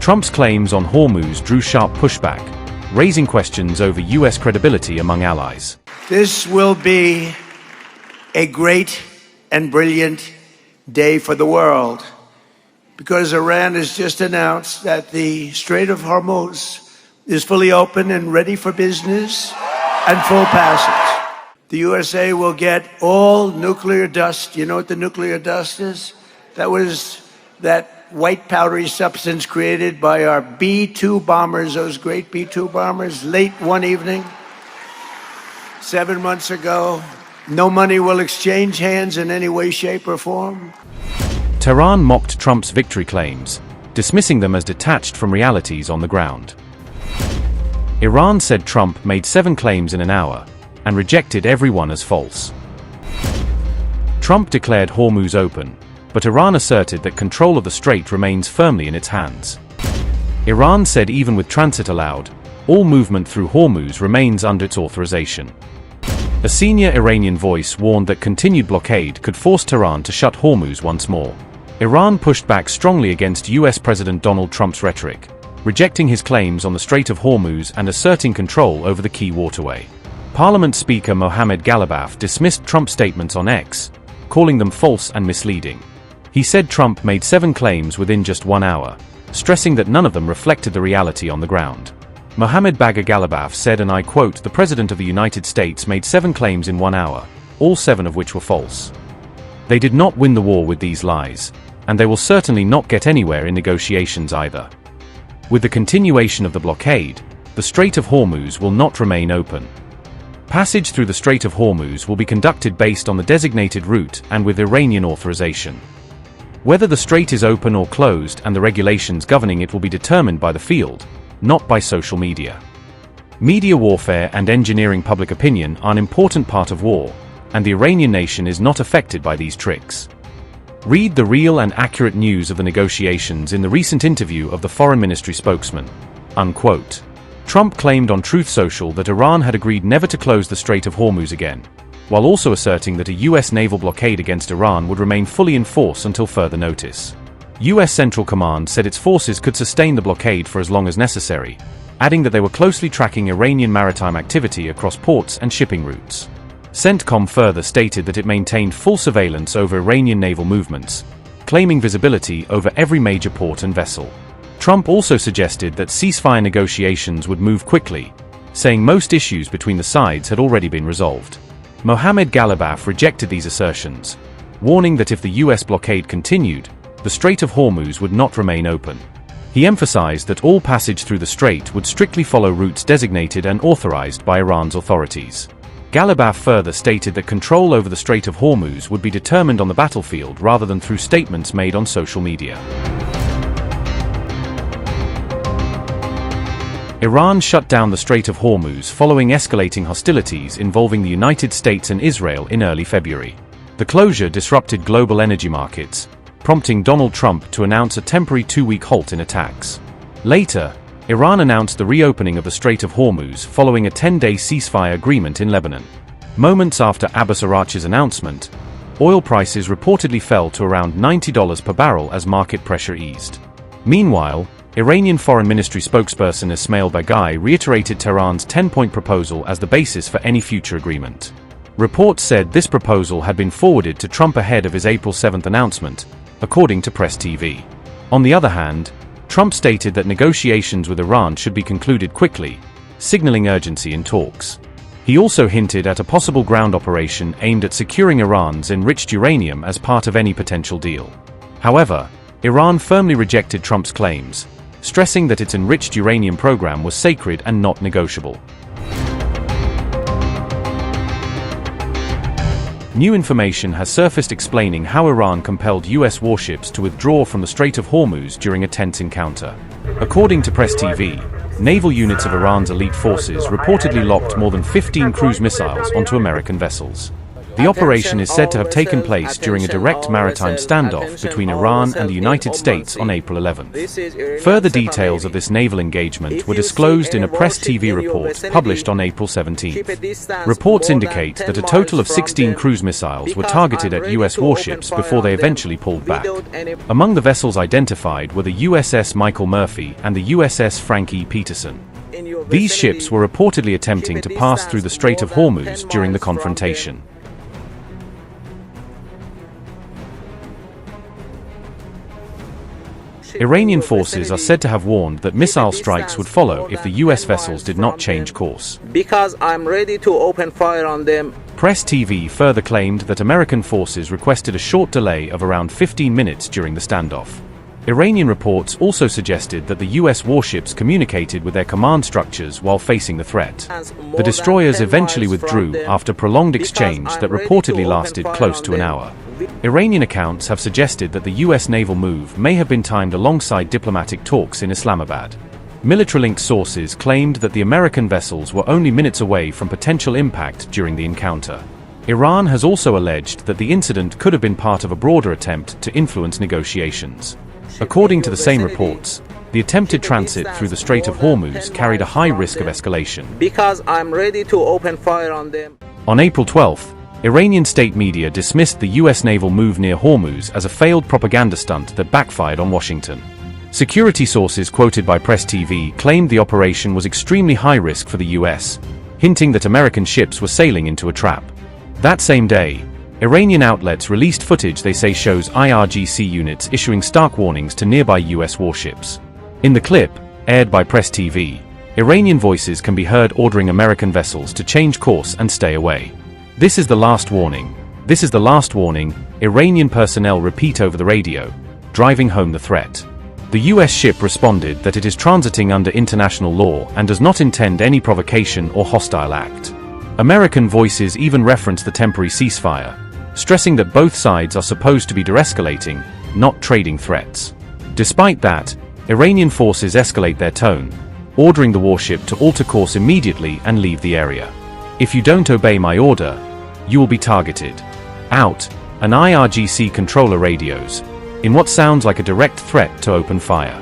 Trump's claims on Hormuz drew sharp pushback, raising questions over U.S. credibility among allies. This will be a great and brilliant day for the world, because Iran has just announced that the Strait of Hormuz is fully open and ready for business and full passage. The USA will get all nuclear dust. You know what the nuclear dust is? That was that white powdery substance created by our B-2 bombers, those great B-2 bombers, late one evening, 7 months ago. No money will exchange hands in any way, shape, or form. Tehran mocked Trump's victory claims, dismissing them as detached from realities on the ground. Iran said Trump made 7 claims in an hour, and rejected every one as false. Trump declared Hormuz open, but Iran asserted that control of the strait remains firmly in its hands. Iran said even with transit allowed, all movement through Hormuz remains under its authorization. A senior Iranian voice warned that continued blockade could force Tehran to shut Hormuz once more. Iran pushed back strongly against US President Donald Trump's rhetoric, rejecting his claims on the Strait of Hormuz and asserting control over the key waterway. Parliament Speaker Mohammed Ghalibaf dismissed Trump's statements on X, calling them false and misleading. He said Trump made 7 claims within just 1 hour, stressing that none of them reflected the reality on the ground. Mohammed Bagher Ghalibaf said, and I quote, "The President of the United States made 7 claims in 1 hour, all 7 of which were false. They did not win the war with these lies, and they will certainly not get anywhere in negotiations either." With the continuation of the blockade, the Strait of Hormuz will not remain open. Passage through the Strait of Hormuz will be conducted based on the designated route and with Iranian authorization. Whether the strait is open or closed and the regulations governing it will be determined by the field, not by social media. Media warfare and engineering public opinion are an important part of war, and the Iranian nation is not affected by these tricks. Read the real and accurate news of the negotiations in the recent interview of the Foreign Ministry spokesman. Unquote. Trump claimed on Truth Social that Iran had agreed never to close the Strait of Hormuz again, while also asserting that a US naval blockade against Iran would remain fully in force until further notice. US Central Command said its forces could sustain the blockade for as long as necessary, adding that they were closely tracking Iranian maritime activity across ports and shipping routes. CENTCOM further stated that it maintained full surveillance over Iranian naval movements, claiming visibility over every major port and vessel. Trump also suggested that ceasefire negotiations would move quickly, saying most issues between the sides had already been resolved. Mohammed Ghalibaf rejected these assertions, warning that if the US blockade continued, the Strait of Hormuz would not remain open. He emphasized that all passage through the strait would strictly follow routes designated and authorized by Iran's authorities. Ghalibaf further stated that control over the Strait of Hormuz would be determined on the battlefield rather than through statements made on social media. Iran shut down the Strait of Hormuz following escalating hostilities involving the United States and Israel in early February. The closure disrupted global energy markets, prompting Donald Trump to announce a temporary 2-week halt in attacks. Later, Iran announced the reopening of the Strait of Hormuz following a 10-day ceasefire agreement in Lebanon. Moments after Abbas Araghchi's announcement, oil prices reportedly fell to around $90 per barrel as market pressure eased. Meanwhile, Iranian Foreign Ministry spokesperson Ismail Baghai reiterated Tehran's 10-point proposal as the basis for any future agreement. Reports said this proposal had been forwarded to Trump ahead of his April 7 announcement, according to Press TV. On the other hand, Trump stated that negotiations with Iran should be concluded quickly, signaling urgency in talks. He also hinted at a possible ground operation aimed at securing Iran's enriched uranium as part of any potential deal. However, Iran firmly rejected Trump's claims, stressing that its enriched uranium program was sacred and not negotiable. New information has surfaced explaining how Iran compelled US warships to withdraw from the Strait of Hormuz during a tense encounter. According to Press TV, naval units of Iran's elite forces reportedly locked more than 15 cruise missiles onto American vessels. The operation is said to have taken place during a direct maritime standoff between Iran and the United States on April 11th. Further details of this naval engagement were disclosed in a press TV report published on April 17th. Reports indicate that a total of 16 cruise missiles were targeted at U.S. warships before they eventually pulled back. Among the vessels identified were the USS Michael Murphy and the USS Frank E. Peterson. These ships were reportedly attempting to pass through the Strait of Hormuz during the confrontation. Iranian forces are said to have warned that missile strikes would follow if the U.S. vessels did not change course. Because I'm ready to open fire on them. Press TV further claimed that American forces requested a short delay of around 15 minutes during the standoff. Iranian reports also suggested that the U.S. warships communicated with their command structures while facing the threat. The destroyers eventually withdrew after prolonged exchange that reportedly lasted close to an hour. Iranian accounts have suggested that the U.S. naval move may have been timed alongside diplomatic talks in Islamabad. Military-linked sources claimed that the American vessels were only minutes away from potential impact during the encounter. Iran has also alleged that the incident could have been part of a broader attempt to influence negotiations. According to the same reports, the attempted transit through the Strait of Hormuz carried a high risk of escalation. Because I'm ready to open fire on them. On April 12th, Iranian state media dismissed the U.S. naval move near Hormuz as a failed propaganda stunt that backfired on Washington. Security sources quoted by Press TV claimed the operation was extremely high risk for the U.S., hinting that American ships were sailing into a trap. That same day, Iranian outlets released footage they say shows IRGC units issuing stark warnings to nearby U.S. warships. In the clip, aired by Press TV, Iranian voices can be heard ordering American vessels to change course and stay away. "This is the last warning. This is the last warning," Iranian personnel repeat over the radio, driving home the threat. The U.S. ship responded that it is transiting under international law and does not intend any provocation or hostile act. American voices even reference the temporary ceasefire, stressing that both sides are supposed to be de-escalating, not trading threats. Despite that, Iranian forces escalate their tone, ordering the warship to alter course immediately and leave the area. "If you don't obey my order, you will be targeted." Out, an IRGC controller radios, in what sounds like a direct threat to open fire.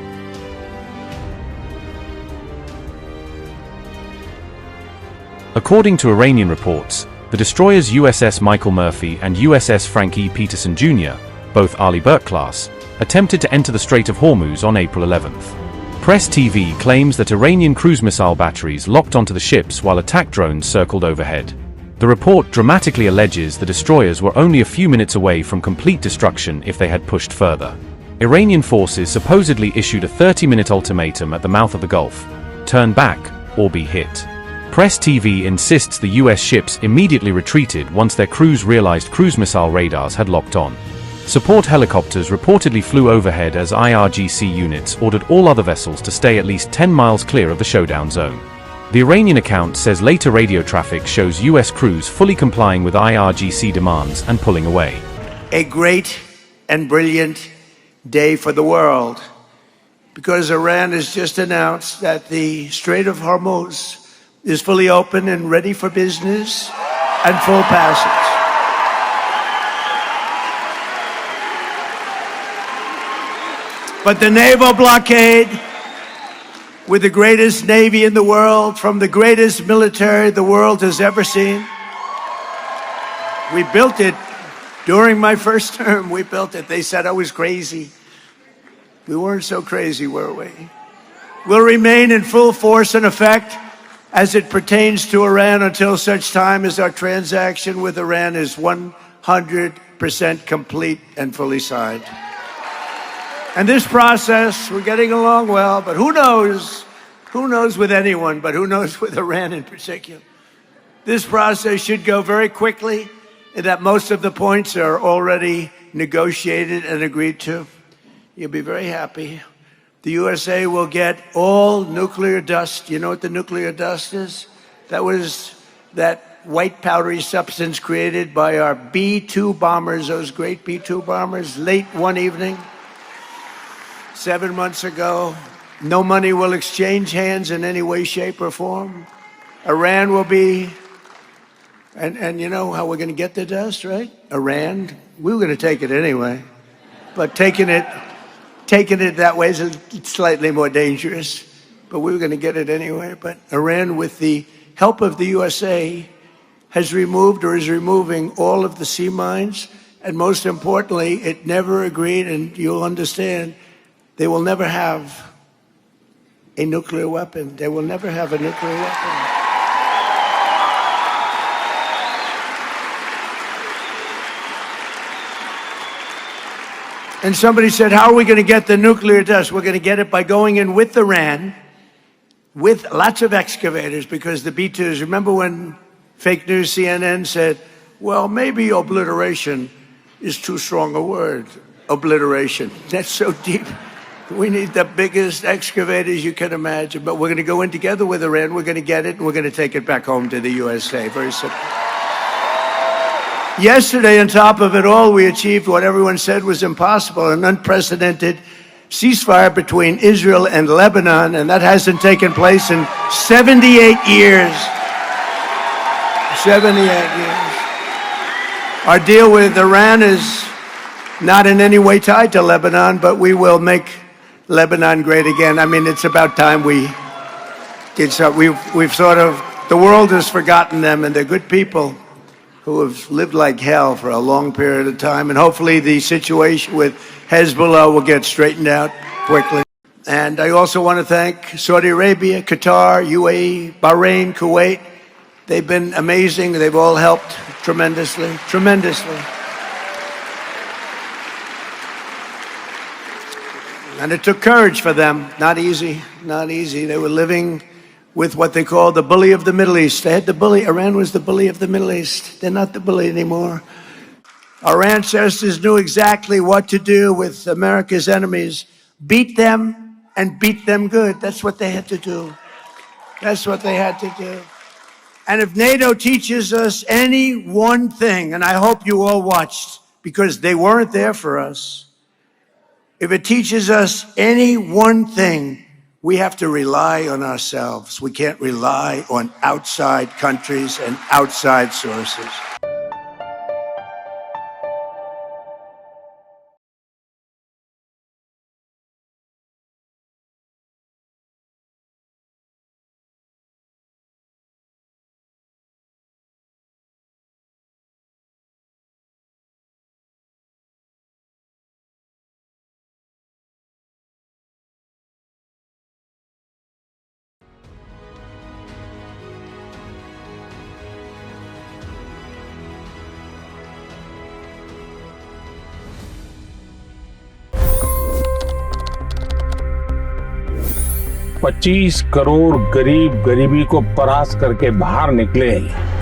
According to Iranian reports, the destroyers USS Michael Murphy and USS Frank E. Peterson Jr., both Arleigh Burke class, attempted to enter the Strait of Hormuz on April 11th. Press TV claims that Iranian cruise missile batteries locked onto the ships while attack drones circled overhead. The report dramatically alleges the destroyers were only a few minutes away from complete destruction if they had pushed further. Iranian forces supposedly issued a 30-minute ultimatum at the mouth of the Gulf: turn back or be hit. Press TV insists the U.S. ships immediately retreated once their crews realized cruise missile radars had locked on. Support helicopters reportedly flew overhead as IRGC units ordered all other vessels to stay at least 10 miles clear of the showdown zone. The Iranian account says later radio traffic shows U.S. crews fully complying with IRGC demands and pulling away. A great and brilliant day for the world, because Iran has just announced that the Strait of Hormuz is fully open and ready for business and full passage. But the naval blockade, with the greatest navy in the world, from the greatest military the world has ever seen, we built it during my first term. We built it. They said I was crazy. We weren't so crazy, were we? Will remain in full force and effect as it pertains to Iran until such time as our transaction with Iran is 100% complete and fully signed. And this process, we're getting along well, but who knows with anyone, but who knows with Iran in particular. This process should go very quickly, and that most of the points are already negotiated and agreed to. You'll be very happy. The USA will get all nuclear dust. You know what the nuclear dust is? That was that white powdery substance created by our B-2 bombers, those great B-2 bombers, late one evening, 7 months ago. No money will exchange hands in any way, shape, or form. Iran will be And you know how we're going to get the dust, right? Iran, we were going to take it anyway. But taking it that way is slightly more dangerous. But we were going to get it anyway. But Iran, with the help of the USA, has removed or is removing all of the sea mines. And most importantly, it never agreed, and you'll understand, they will never have a nuclear weapon. They will never have a nuclear weapon. And somebody said, how are we going to get the nuclear dust? We're going to get it by going in with Iran, with lots of excavators, because the B-2s, remember when fake news CNN said, well, maybe obliteration is too strong a word, obliteration. That's so deep. We need the biggest excavators you can imagine, but we're going to go in together with Iran, we're going to get it, and we're going to take it back home to the USA. Very simple. Yesterday, on top of it all, we achieved what everyone said was impossible, an unprecedented ceasefire between Israel and Lebanon, and that hasn't taken place in 78 years. 78 years. Our deal with Iran is not in any way tied to Lebanon, but we will make Lebanon great again. I mean, it's about time we've sort of, the world has forgotten them, and they're good people who have lived like hell for a long period of time. And hopefully the situation with Hezbollah will get straightened out quickly. And I also want to thank Saudi Arabia, Qatar, UAE, Bahrain, Kuwait. They've been amazing. They've all helped tremendously, tremendously. And it took courage for them. Not easy, not easy. They were living with what they call the bully of the Middle East. They had the bully. Iran was the bully of the Middle East. They're not the bully anymore. Our ancestors knew exactly what to do with America's enemies. Beat them and beat them good. That's what they had to do. That's what they had to do. And if NATO teaches us any one thing, and I hope you all watched, because they weren't there for us, if it teaches us any one thing, we have to rely on ourselves. We can't rely on outside countries and outside sources. $25 crore गरीब गरीबी को परास्त करके बाहर निकले।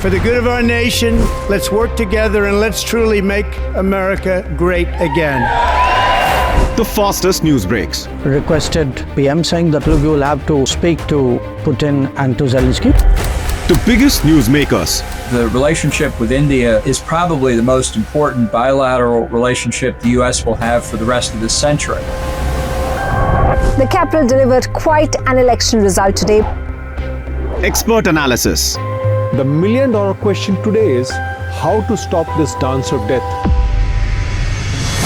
For the good of our nation, let's work together and let's truly make America great again. The fastest news breaks. Requested PM saying that look, you will have to speak to Putin and to Zelensky. The biggest news makers. The relationship with India is probably the most important bilateral relationship the U.S. will have for the rest of this century. The capital delivered quite an election result today. Expert analysis. The million-dollar question today is how to stop this dance of death.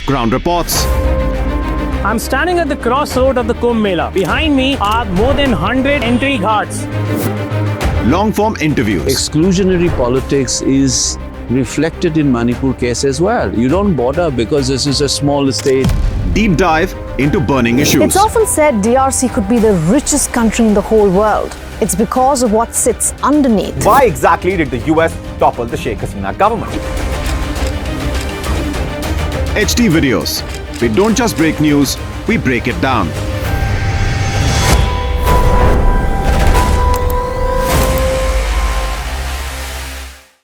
Ground reports. I'm standing at the crossroad of the Kumbh Mela. Behind me are more than 100 entry ghats. Long-form interviews. Exclusionary politics is reflected in Manipur case as well. You don't bother because this is a small state. Deep dive into burning issues. It's often said DRC could be the richest country in the whole world. It's because of what sits underneath. Why exactly did the US topple the Sheikh Hasina government? HT videos. We don't just break news, we break it down.